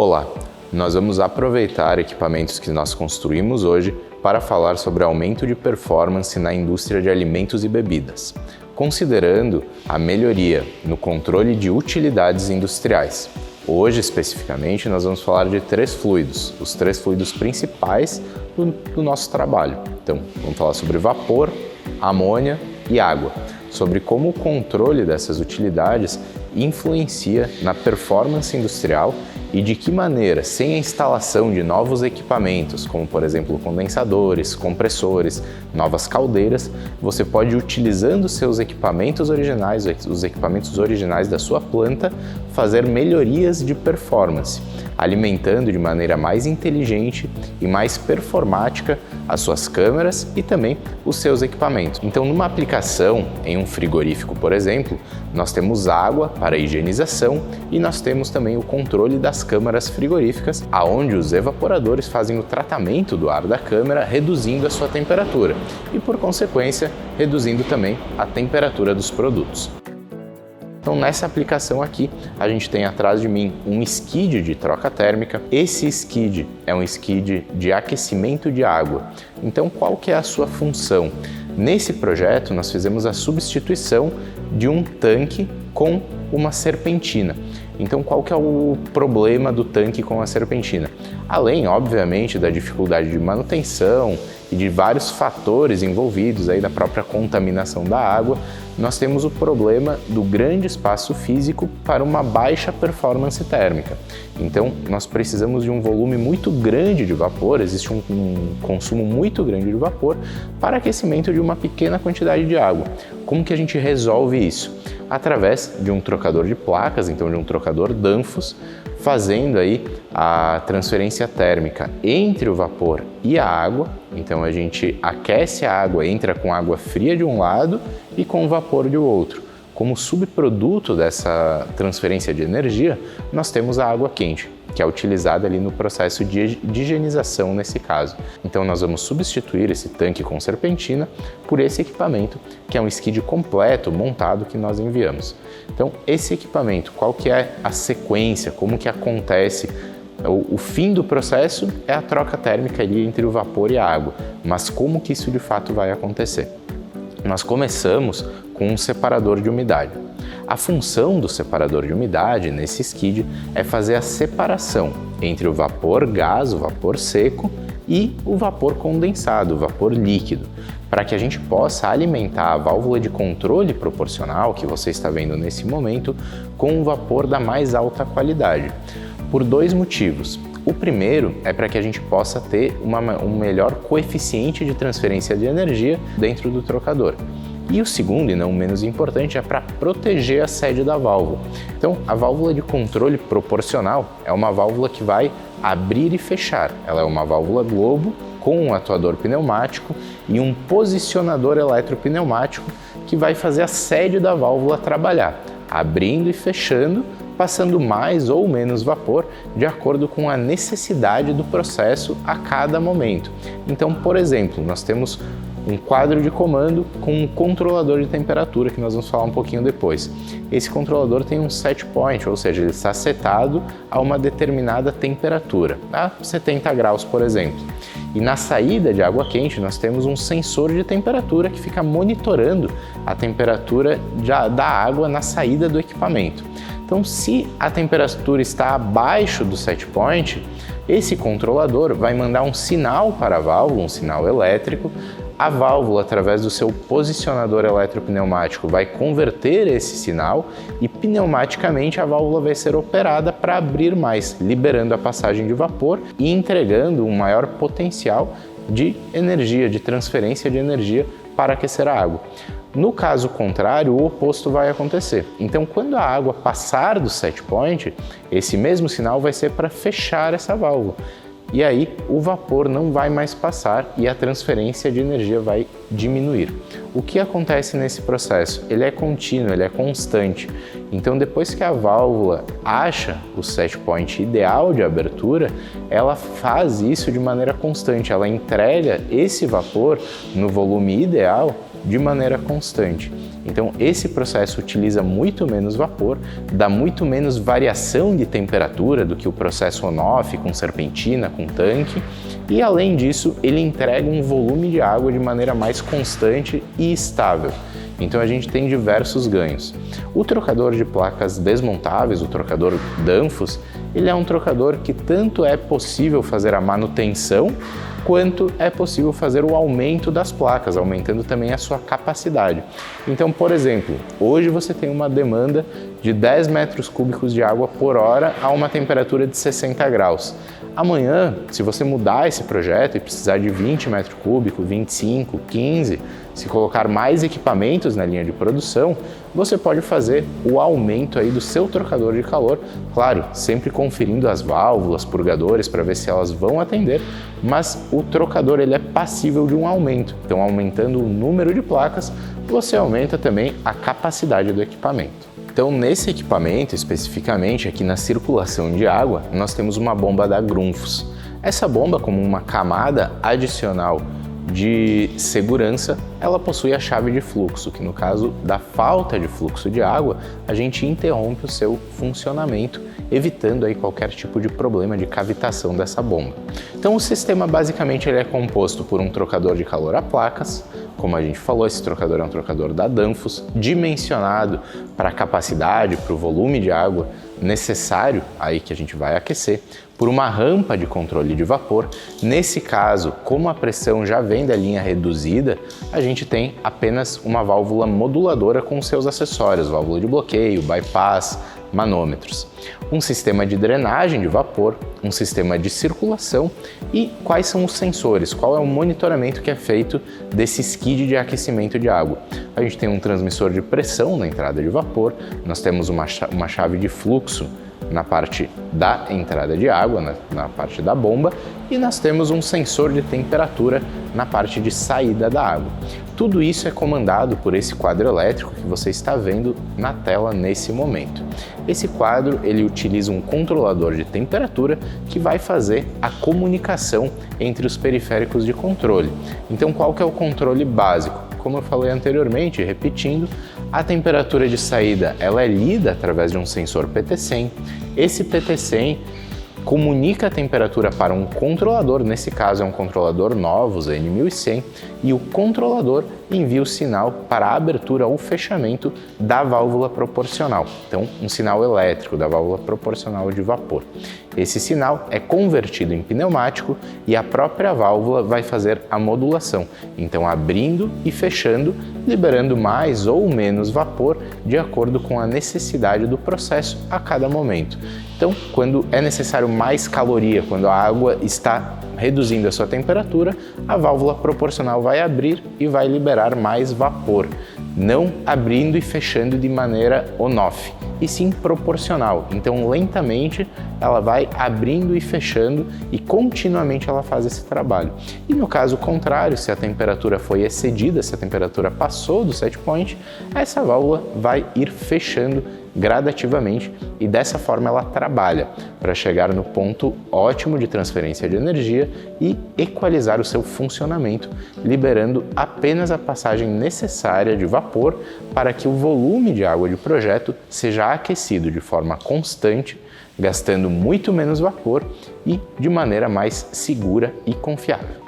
Olá, nós vamos aproveitar equipamentos que nós construímos hoje para falar sobre aumento de performance na indústria de alimentos e bebidas, considerando a melhoria no controle de utilidades industriais. Hoje, especificamente, nós vamos falar de 3 fluidos, os 3 fluidos principais do nosso trabalho. Então, vamos falar sobre vapor, amônia e água, sobre como o controle dessas utilidades influencia na performance industrial e de que maneira, sem a instalação de novos equipamentos, como por exemplo condensadores, compressores, novas caldeiras, você pode, utilizando seus equipamentos originais, os equipamentos originais da sua planta, fazer melhorias de performance, alimentando de maneira mais inteligente e mais performática as suas câmeras e também os seus equipamentos. Então, numa aplicação em um frigorífico, por exemplo, nós temos água para higienização e nós temos também o controle das câmaras frigoríficas, aonde os evaporadores fazem o tratamento do ar da câmara, reduzindo a sua temperatura e, por consequência, reduzindo também a temperatura dos produtos. Então, nessa aplicação aqui, a gente tem atrás de mim um skid de troca térmica. Esse skid é um skid de aquecimento de água. Então, qual que é a sua função? Nesse projeto, nós fizemos a substituição de um tanque com uma serpentina. Então, qual que é o problema do tanque com a serpentina? Além, obviamente, da dificuldade de manutenção e de vários fatores envolvidos aí da própria contaminação da água, nós temos o problema do grande espaço físico para uma baixa performance térmica. Então, nós precisamos de um volume muito grande de vapor, existe um consumo muito grande de vapor para aquecimento de uma pequena quantidade de água. Como que a gente resolve isso? Através de um trocador de placas, então de um trocador Danfoss, fazendo aí a transferência térmica entre o vapor e a água. Então a gente aquece a água, entra com água fria de um lado e com vapor de outro. Como subproduto dessa transferência de energia, nós temos a água quente, que é utilizada ali no processo de higienização nesse caso. Então nós vamos substituir esse tanque com serpentina por esse equipamento, que é um skid completo, montado, que nós enviamos. Então esse equipamento, qual que é a sequência, como que acontece? O fim do processo é a troca térmica ali entre o vapor e a água, mas como que isso de fato vai acontecer? Nós começamos com um separador de umidade. A função do separador de umidade nesse skid é fazer a separação entre o vapor gás, o vapor seco, e o vapor condensado, o vapor líquido, para que a gente possa alimentar a válvula de controle proporcional que você está vendo nesse momento com um vapor da mais alta qualidade, por 2 motivos. O primeiro é para que a gente possa ter um melhor coeficiente de transferência de energia dentro do trocador. E o segundo, e não menos importante, é para proteger a sede da válvula. Então, a válvula de controle proporcional é uma válvula que vai abrir e fechar. Ela é uma válvula globo com um atuador pneumático e um posicionador eletropneumático que vai fazer a sede da válvula trabalhar, abrindo e fechando, passando mais ou menos vapor de acordo com a necessidade do processo a cada momento. Então, por exemplo, nós temos um quadro de comando com um controlador de temperatura, que nós vamos falar um pouquinho depois. Esse controlador tem um set point, ou seja, ele está setado a uma determinada temperatura, a 70 graus, por exemplo. E na saída de água quente, nós temos um sensor de temperatura que fica monitorando a temperatura da água na saída do equipamento. Então, se a temperatura está abaixo do set point, esse controlador vai mandar um sinal para a válvula, um sinal elétrico. A válvula, através do seu posicionador eletropneumático, vai converter esse sinal e pneumaticamente a válvula vai ser operada para abrir mais, liberando a passagem de vapor e entregando um maior potencial de energia, de transferência de energia para aquecer a água. No caso contrário, o oposto vai acontecer. Então, quando a água passar do set point, esse mesmo sinal vai ser para fechar essa válvula. E aí o vapor não vai mais passar e a transferência de energia vai diminuir. O que acontece nesse processo? Ele é contínuo, ele é constante. Então, depois que a válvula acha o set point ideal de abertura, ela faz isso de maneira constante, ela entrega esse vapor no volume ideal de maneira constante. Então esse processo utiliza muito menos vapor, dá muito menos variação de temperatura do que o processo on-off com serpentina, com tanque, e além disso ele entrega um volume de água de maneira mais constante e estável. Então a gente tem diversos ganhos. O trocador de placas desmontáveis, o trocador Danfoss, ele é um trocador que tanto é possível fazer a manutenção, quanto é possível fazer o aumento das placas, aumentando também a sua capacidade. Então, por exemplo, hoje você tem uma demanda de 10 metros cúbicos de água por hora a uma temperatura de 60 graus. Amanhã, se você mudar esse projeto e precisar de 20 metros cúbicos, 25, 15, se colocar mais equipamentos na linha de produção, você pode fazer o aumento aí do seu trocador de calor, claro, sempre conferindo as válvulas, purgadores, para ver se elas vão atender, mas o trocador ele é passível de um aumento. Então, aumentando o número de placas, você aumenta também a capacidade do equipamento. Então, nesse equipamento, especificamente aqui na circulação de água, nós temos uma bomba da Grundfos. Essa bomba, como uma camada adicional de segurança, ela possui a chave de fluxo, que no caso da falta de fluxo de água, a gente interrompe o seu funcionamento, evitando aí qualquer tipo de problema de cavitação dessa bomba. Então o sistema basicamente ele é composto por um trocador de calor a placas, como a gente falou, esse trocador é um trocador da Danfoss, dimensionado para a capacidade, para o volume de água necessário aí que a gente vai aquecer, por uma rampa de controle de vapor. Nesse caso, como a pressão já vem da linha reduzida, a gente tem apenas uma válvula moduladora com seus acessórios, válvula de bloqueio, bypass, manômetros. Um sistema de drenagem de vapor, um sistema de circulação e quais são os sensores, qual é o monitoramento que é feito desse skid de aquecimento de água. A gente tem um transmissor de pressão na entrada de vapor, nós temos uma chave de fluxo na parte da entrada de água, na parte da bomba, e nós temos um sensor de temperatura na parte de saída da água. Tudo isso é comandado por esse quadro elétrico que você está vendo na tela nesse momento. Esse quadro ele utiliza um controlador de temperatura que vai fazer a comunicação entre os periféricos de controle. Então, qual que é o controle básico? Como eu falei anteriormente, repetindo, a temperatura de saída ela é lida através de um sensor PT100. Esse PT100 comunica a temperatura para um controlador, nesse caso é um controlador Novus N1100, e o controlador envia o sinal para a abertura ou fechamento da válvula proporcional, então um sinal elétrico da válvula proporcional de vapor. Esse sinal é convertido em pneumático e a própria válvula vai fazer a modulação, então abrindo e fechando, liberando mais ou menos vapor de acordo com a necessidade do processo a cada momento. Então, quando é necessário mais caloria, quando a água está reduzindo a sua temperatura, a válvula proporcional vai abrir e vai liberar mais vapor, não abrindo e fechando de maneira on-off, e sim proporcional. Então, lentamente, ela vai abrindo e fechando e continuamente ela faz esse trabalho. E no caso contrário, se a temperatura foi excedida, se a temperatura passou do set point, essa válvula vai ir fechando gradativamente e dessa forma ela trabalha para chegar no ponto ótimo de transferência de energia e equalizar o seu funcionamento, liberando apenas a passagem necessária de vapor para que o volume de água de projeto seja aquecido de forma constante, gastando muito menos vapor e de maneira mais segura e confiável.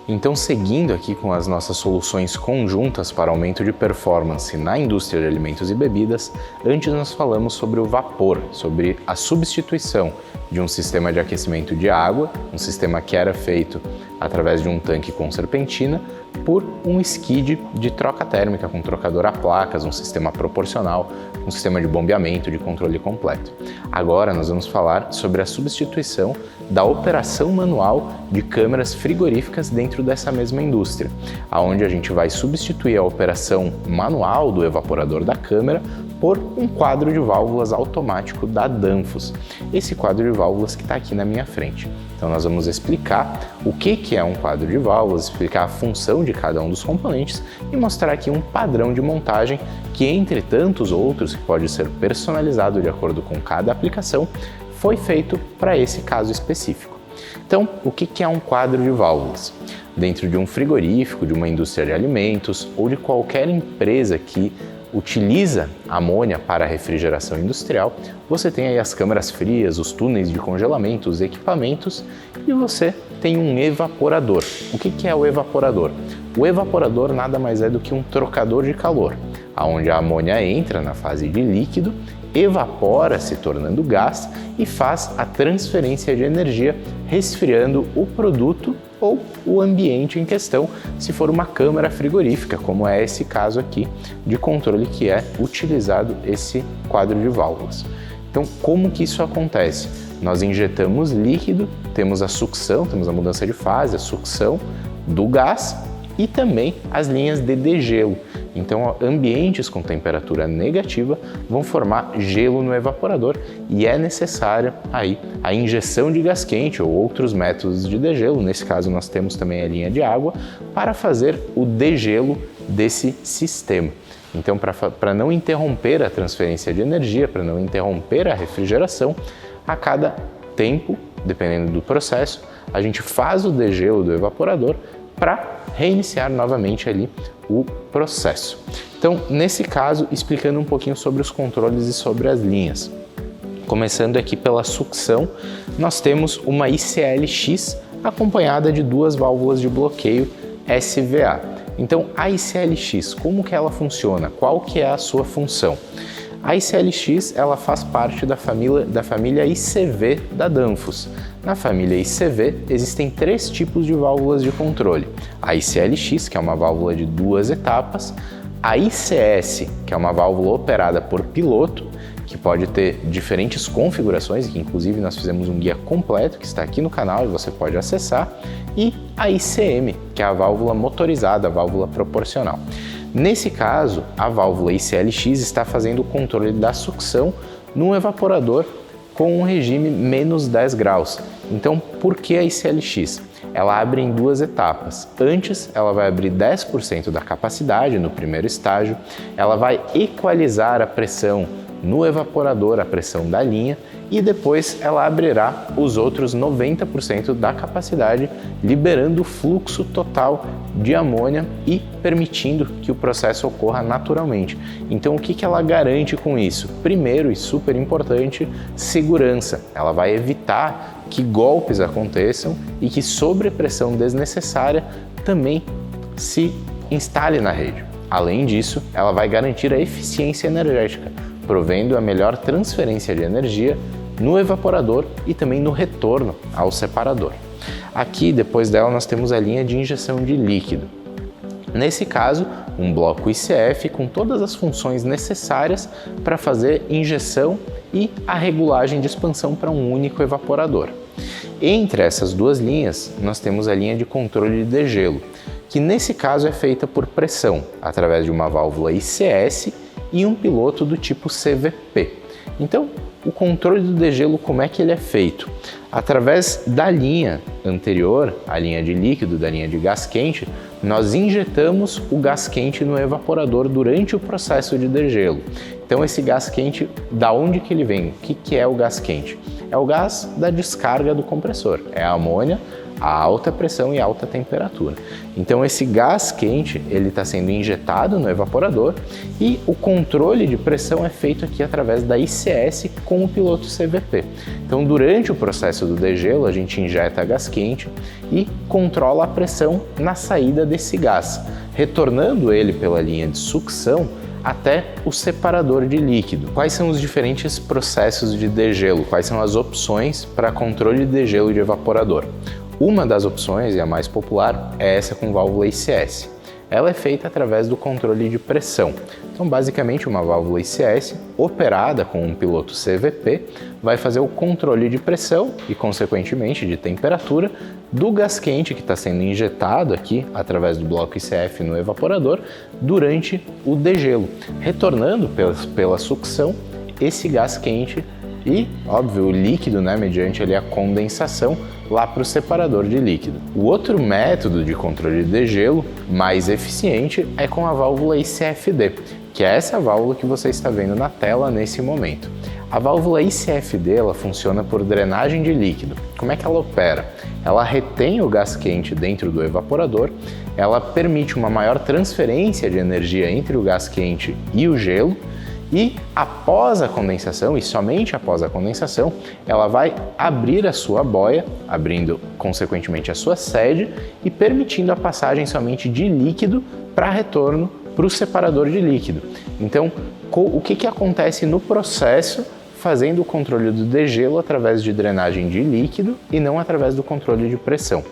Então, seguindo aqui com as nossas soluções conjuntas para aumento de performance na indústria de alimentos e bebidas, antes nós falamos sobre o vapor, sobre a substituição de um sistema de aquecimento de água, um sistema que era feito através de um tanque com serpentina, por um skid de troca térmica com trocador a placas, um sistema proporcional, um sistema de bombeamento, de controle completo. Agora nós vamos falar sobre a substituição da operação manual de câmeras frigoríficas dentro dessa mesma indústria, aonde a gente vai substituir a operação manual do evaporador da câmera por um quadro de válvulas automático da Danfoss. Esse quadro de válvulas que está aqui na minha frente. Então nós vamos explicar o que é um quadro de válvulas, explicar a função de cada um dos componentes e mostrar aqui um padrão de montagem que, entre tantos outros, que pode ser personalizado de acordo com cada aplicação, foi feito para esse caso específico. Então, o que é um quadro de válvulas? Dentro de um frigorífico, de uma indústria de alimentos ou de qualquer empresa que utiliza amônia para a refrigeração industrial, você tem aí as câmaras frias, os túneis de congelamento, os equipamentos e você tem um evaporador. O que é o evaporador? O evaporador nada mais é do que um trocador de calor, onde a amônia entra na fase de líquido, evapora se tornando gás e faz a transferência de energia resfriando o produto ou o ambiente em questão, se for uma câmara frigorífica, como é esse caso aqui de controle que é utilizado esse quadro de válvulas. Então, como que isso acontece? Nós injetamos líquido, temos a sucção, temos a mudança de fase, a sucção do gás e também as linhas de degelo. Então, ambientes com temperatura negativa vão formar gelo no evaporador e é necessária aí a injeção de gás quente ou outros métodos de degelo. Nesse caso, nós temos também a linha de água para fazer o degelo desse sistema. Então, para não interromper a transferência de energia, para não interromper a refrigeração, a cada tempo, dependendo do processo, a gente faz o degelo do evaporador para reiniciar novamente ali o processo. Então, nesse caso, explicando um pouquinho sobre os controles e sobre as linhas. Começando aqui pela sucção, nós temos uma ICL-X acompanhada de duas válvulas de bloqueio SVA. Então, a ICL-X, como que ela funciona? Qual que é a sua função? A ICL-X ela faz parte da família ICV da Danfoss. Na família ICV existem três tipos de válvulas de controle. A ICL-X, que é uma válvula de duas etapas, a ICS, que é uma válvula operada por piloto, que pode ter diferentes configurações, que inclusive nós fizemos um guia completo que está aqui no canal e você pode acessar, e a ICM, que é a válvula motorizada, a válvula proporcional. Nesse caso, a válvula ICL-X está fazendo o controle da sucção num evaporador com um regime menos 10 graus. Então, por que a ICL-X? Ela abre em duas etapas. Antes, ela vai abrir 10% da capacidade no primeiro estágio, ela vai equalizar a pressão no evaporador, a pressão da linha, e depois ela abrirá os outros 90% da capacidade, liberando o fluxo total de amônia e permitindo que o processo ocorra naturalmente. Então, o que ela garante com isso? Primeiro e super importante, segurança. Ela vai evitar que golpes aconteçam e que sobrepressão desnecessária também se instale na rede. Além disso, ela vai garantir a eficiência energética, provendo a melhor transferência de energia no evaporador e também no retorno ao separador. Aqui, depois dela, nós temos a linha de injeção de líquido. Nesse caso, um bloco ICF com todas as funções necessárias para fazer injeção e a regulagem de expansão para um único evaporador. Entre essas duas linhas, nós temos a linha de controle de degelo, que nesse caso é feita por pressão, através de uma válvula ICS e um piloto do tipo CVP. Então, o controle do degelo, como é que ele é feito? Através da linha anterior, a linha de líquido, da linha de gás quente, nós injetamos o gás quente no evaporador durante o processo de degelo. Então, esse gás quente, da onde que ele vem? O que é o gás quente? É o gás da descarga do compressor, é a amônia a alta pressão e alta temperatura. Então esse gás quente ele está sendo injetado no evaporador e o controle de pressão é feito aqui através da ICS com o piloto CVP. Então durante o processo do degelo a gente injeta gás quente e controla a pressão na saída desse gás, retornando ele pela linha de sucção até o separador de líquido. Quais são os diferentes processos de degelo? Quais são as opções para controle de degelo de evaporador? Uma das opções, e a mais popular, é essa com válvula ICS. Ela é feita através do controle de pressão. Então, basicamente, uma válvula ICS operada com um piloto CVP vai fazer o controle de pressão e, consequentemente, de temperatura do gás quente que está sendo injetado aqui através do bloco ICF no evaporador durante o degelo, retornando pela sucção esse gás quente e, óbvio, o líquido, mediante ali a condensação, lá para o separador de líquido. O outro método de controle de degelo mais eficiente é com a válvula ICFD, que é essa válvula que você está vendo na tela nesse momento. A válvula ICFD ela funciona por drenagem de líquido. Como é que ela opera? Ela retém o gás quente dentro do evaporador, ela permite uma maior transferência de energia entre o gás quente e o gelo, e após a condensação, e somente após a condensação, ela vai abrir a sua boia, abrindo consequentemente a sua sede e permitindo a passagem somente de líquido para retorno para o separador de líquido. Então, o que acontece no processo fazendo o controle do degelo através de drenagem de líquido e não através do controle de pressão?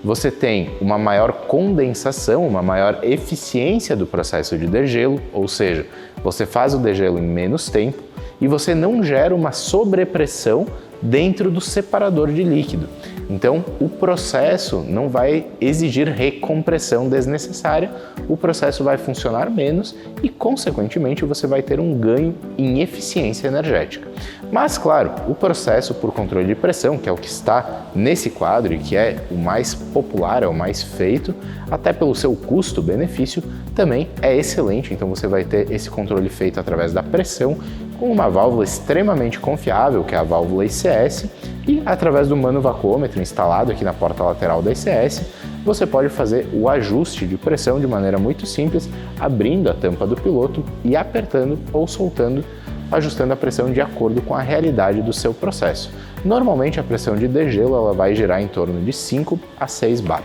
Você tem uma maior condensação, uma maior eficiência do processo de degelo, ou seja, você faz o degelo em menos tempo e você não gera uma sobrepressão dentro do separador de líquido. Então, o processo não vai exigir recompressão desnecessária, o processo vai funcionar menos e, consequentemente, você vai ter um ganho em eficiência energética. Mas, claro, o processo por controle de pressão, que é o que está nesse quadro e que é o mais popular, é o mais feito, até pelo seu custo-benefício, também é excelente. Então, você vai ter esse controle feito através da pressão, com uma válvula extremamente confiável, que é a válvula ICS, e através do manovacômetro instalado aqui na porta lateral da ICS, você pode fazer o ajuste de pressão de maneira muito simples, abrindo a tampa do piloto e apertando ou soltando, ajustando a pressão de acordo com a realidade do seu processo. Normalmente a pressão de degelo ela vai girar em torno de 5 a 6 bar.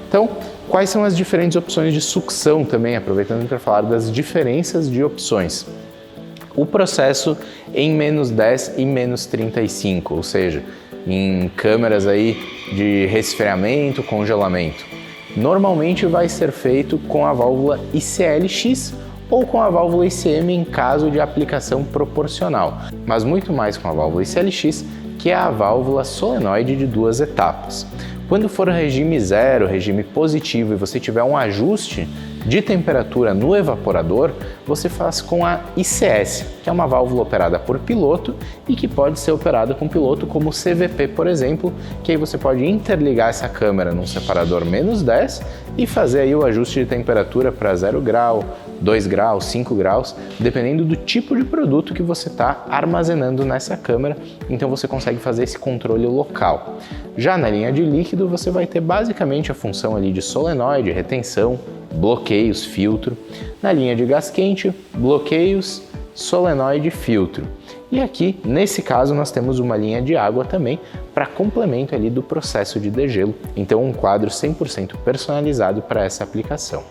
Então, quais são as diferentes opções de sucção também, aproveitando para falar das diferenças de opções? O processo em menos 10 e menos 35, ou seja, em câmeras aí de resfriamento, congelamento. Normalmente vai ser feito com a válvula ICLX ou com a válvula ICM em caso de aplicação proporcional, mas muito mais com a válvula ICLX, que é a válvula solenoide de 2 etapas. Quando for regime zero, regime positivo, e você tiver um ajuste de temperatura no evaporador, você faz com a ICS, que é uma válvula operada por piloto e que pode ser operada com piloto como CVP, por exemplo, que aí você pode interligar essa câmera num separador menos 10 e fazer aí o ajuste de temperatura para 0 grau, 2 graus, 5 graus, dependendo do tipo de produto que você está armazenando nessa câmera, então você consegue fazer esse controle local. Já na linha de líquido, você vai ter basicamente a função ali de solenoide, retenção, bloqueios, filtro. Na linha de gás quente, bloqueios, solenoide, filtro. E aqui, nesse caso, nós temos uma linha de água também para complemento ali do processo de degelo. Então, um quadro 100% personalizado para essa aplicação.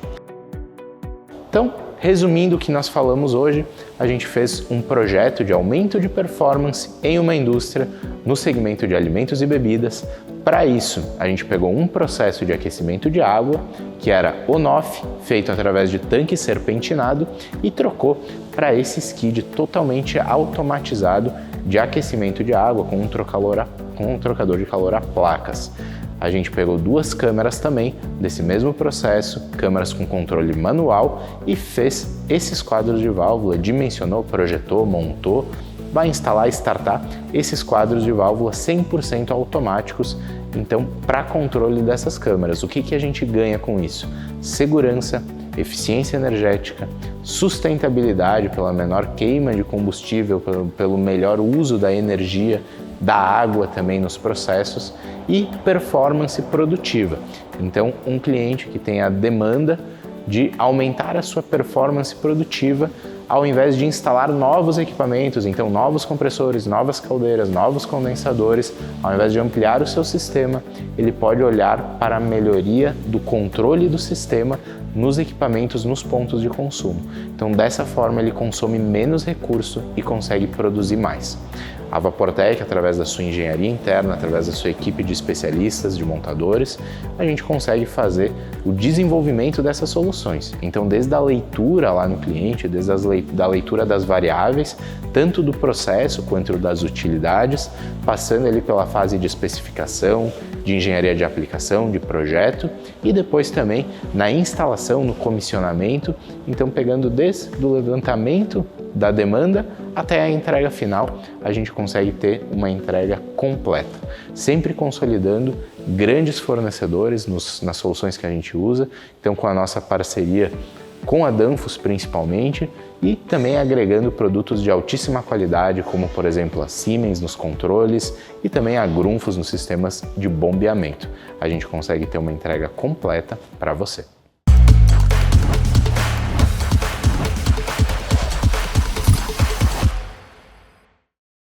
Então, resumindo o que nós falamos hoje, a gente fez um projeto de aumento de performance em uma indústria no segmento de alimentos e bebidas. Para isso, a gente pegou um processo de aquecimento de água, que era on-off, feito através de tanque serpentinado, e trocou para esse skid totalmente automatizado de aquecimento de água com um trocador de calor a placas. A gente pegou 2 câmeras também desse mesmo processo, câmeras com controle manual, e fez esses quadros de válvula, dimensionou, projetou, montou, vai instalar e startar esses quadros de válvula 100% automáticos. Então, para controle dessas câmeras, o que a gente ganha com isso? Segurança, eficiência energética, sustentabilidade pela menor queima de combustível, pelo melhor uso da energia, da água também nos processos, e performance produtiva. Então, um cliente que tem a demanda de aumentar a sua performance produtiva, ao invés de instalar novos equipamentos, então novos compressores, novas caldeiras, novos condensadores, ao invés de ampliar o seu sistema, ele pode olhar para a melhoria do controle do sistema nos equipamentos, nos pontos de consumo. Então, dessa forma, ele consome menos recurso e consegue produzir mais. A Vaportec, através da sua engenharia interna, através da sua equipe de especialistas, de montadores, a gente consegue fazer o desenvolvimento dessas soluções. Então, desde a leitura lá no cliente, desde a leitura das variáveis, tanto do processo quanto das utilidades, passando ali pela fase de especificação, de engenharia de aplicação, de projeto, e depois também na instalação, no comissionamento, então pegando desde o levantamento da demanda até a entrega final, a gente consegue ter uma entrega completa, sempre consolidando grandes fornecedores nas soluções que a gente usa. Então, com a nossa parceria com a Danfoss principalmente, e também agregando produtos de altíssima qualidade, como por exemplo a Siemens nos controles e também a Grundfos nos sistemas de bombeamento. A gente consegue ter uma entrega completa para você.